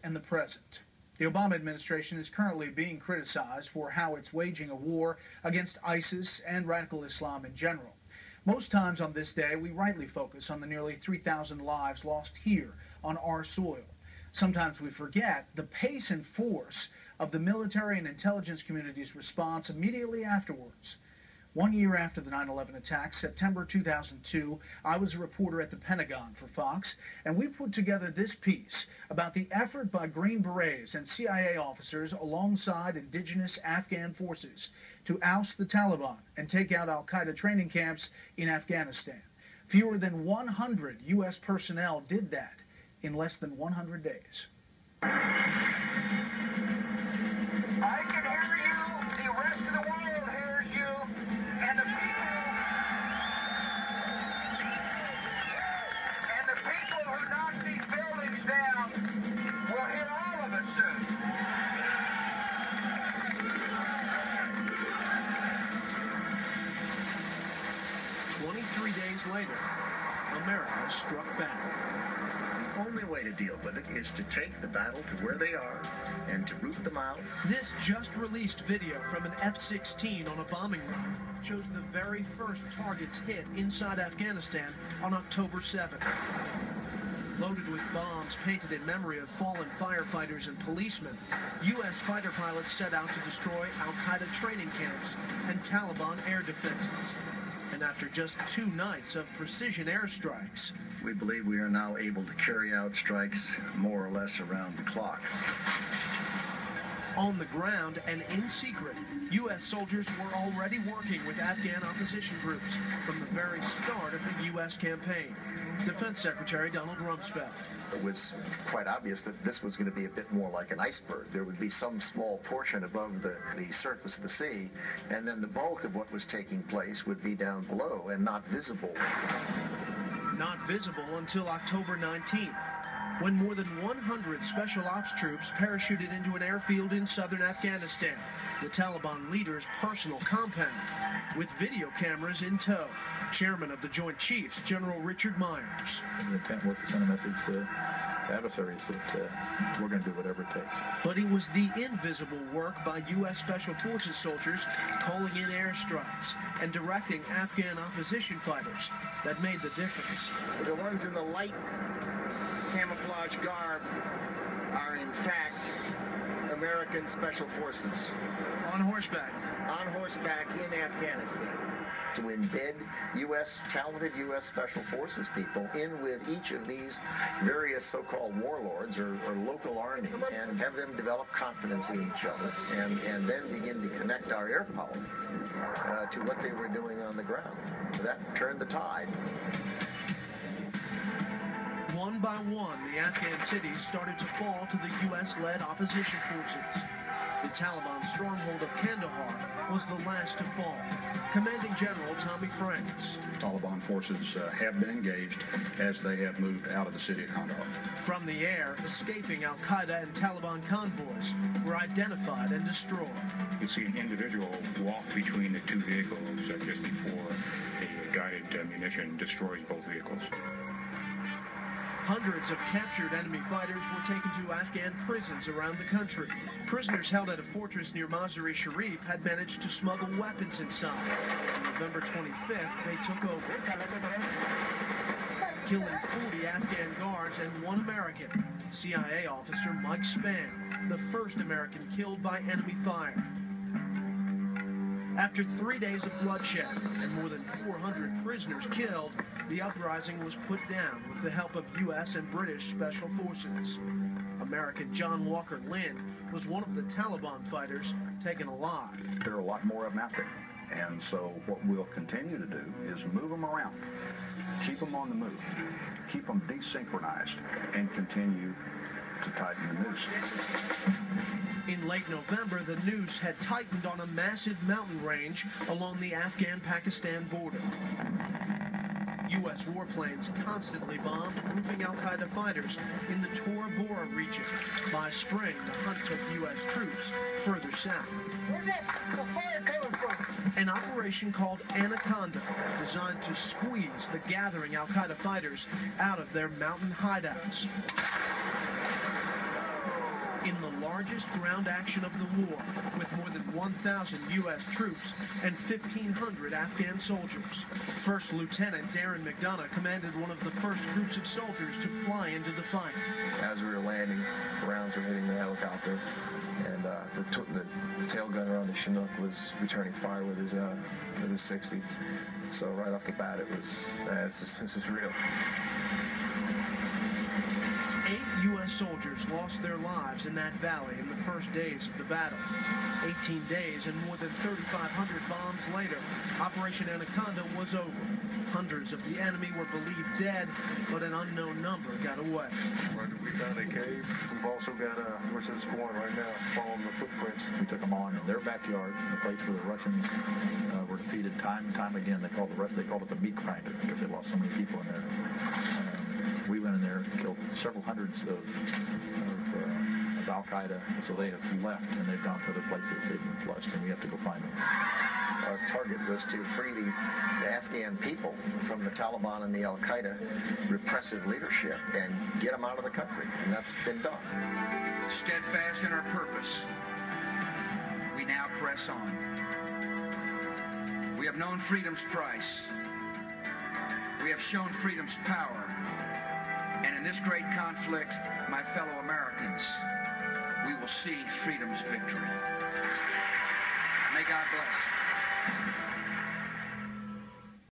and the present. The Obama administration is currently being criticized for how it's waging a war against ISIS and radical Islam in general. Most times on this day, we rightly focus on the nearly 3,000 lives lost here on our soil. Sometimes we forget the pace and force of the military and intelligence community's response immediately afterwards. 1 year after the 9/11 attacks, September 2002, I was a reporter at the Pentagon for Fox, and we put together this piece about the effort by Green Berets and CIA officers alongside indigenous Afghan forces to oust the Taliban and take out al-Qaeda training camps in Afghanistan. Fewer than 100 U.S. personnel did that in less than 100 days. I can hear you. The rest of the world hears you. And the people who knock these buildings down will hear all of us soon. Days later, America struck back. The only way to deal with it is to take the battle to where they are and to root them out. This just released video from an F-16 on a bombing run shows the very first targets hit inside Afghanistan on October 7th. Loaded with bombs painted in memory of fallen firefighters and policemen, U.S. fighter pilots set out to destroy al-Qaeda training camps and Taliban air defenses. And after just 2 nights of precision airstrikes, we believe we are now able to carry out strikes more or less around the clock. On the ground and in secret, U.S. soldiers were already working with Afghan opposition groups from the very start of the U.S. campaign. Defense Secretary Donald Rumsfeld. It was quite obvious that this was going to be a bit more like an iceberg. There would be some small portion above the surface of the sea, and then the bulk of what was taking place would be down below and not visible. Not visible until October 19th, when more than 100 special ops troops parachuted into an airfield in southern Afghanistan, the Taliban leader's personal compound, with video cameras in tow. Chairman of the Joint Chiefs, General Richard Myers. The intent was to send a message to adversaries that we're going to do whatever it takes. But it was the invisible work by U.S. Special Forces soldiers calling in airstrikes and directing Afghan opposition fighters that made the difference. The ones in the light camouflage garb are in fact American Special Forces. On horseback. On horseback in Afghanistan. To embed talented U.S. Special Forces people in with each of these various so-called warlords or local army and have them develop confidence in each other and then begin to connect our air power to what they were doing on the ground. That turned the tide. One by one, the Afghan cities started to fall to the U.S.-led opposition forces. The Taliban stronghold of Kandahar was the last to fall. Commanding General Tommy Franks. Taliban forces have been engaged as they have moved out of the city of Kandahar. From the air, escaping al-Qaeda and Taliban convoys were identified and destroyed. You see an individual walk between the 2 vehicles just before a guided munition destroys both vehicles. Hundreds of captured enemy fighters were taken to Afghan prisons around the country. Prisoners held at a fortress near Mazar-e-Sharif had managed to smuggle weapons inside. On November 25th, they took over, killing 40 Afghan guards and 1 American, CIA officer Mike Spann, the first American killed by enemy fire. After 3 days of bloodshed and more than 400 prisoners killed, the uprising was put down with the help of U.S. and British special forces. American John Walker Lind was one of the Taliban fighters taken alive. There are a lot more of them out there. And so what we'll continue to do is move them around, keep them on the move, keep them desynchronized, and continue to tighten the noose. In late November, the noose had tightened on a massive mountain range along the Afghan-Pakistan border. U.S. warplanes constantly bombed grouping al-Qaeda fighters in the Tora Bora region. By spring, the hunt took U.S. troops further south. Where's that fire coming from? An operation called Anaconda, designed to squeeze the gathering al-Qaeda fighters out of their mountain hideouts. largest ground action of the war, with more than 1,000 U.S. troops and 1,500 Afghan soldiers. First Lieutenant Darren McDonough commanded one of the first groups of soldiers to fly into the fight. As we were landing, rounds were hitting the helicopter, and the tail gunner on the Chinook was returning fire with his 60. So right off the bat, it was, this is real. 8 U.S. soldiers lost their lives in that valley in the first days of the battle. 18 days and more than 3,500 bombs later, Operation Anaconda was over. Hundreds of the enemy were believed dead, but an unknown number got away. We found a cave. We've also got where's this going right now, following the footprints. We took them on in their backyard, the place where the Russians were defeated time and time again. They called it the meat grinder because they lost so many people in there. We went in there, killed several hundreds of Al-Qaeda, so they have left and they've gone to other places. They've been flushed, and we have to go find them. Our target was to free the Afghan people from the Taliban and the Al-Qaeda repressive leadership and get them out of the country, and that's been done. Steadfast in our purpose, we now press on. We have known freedom's price. We have shown freedom's power. And in this great conflict, my fellow Americans, we will see freedom's victory. May God bless.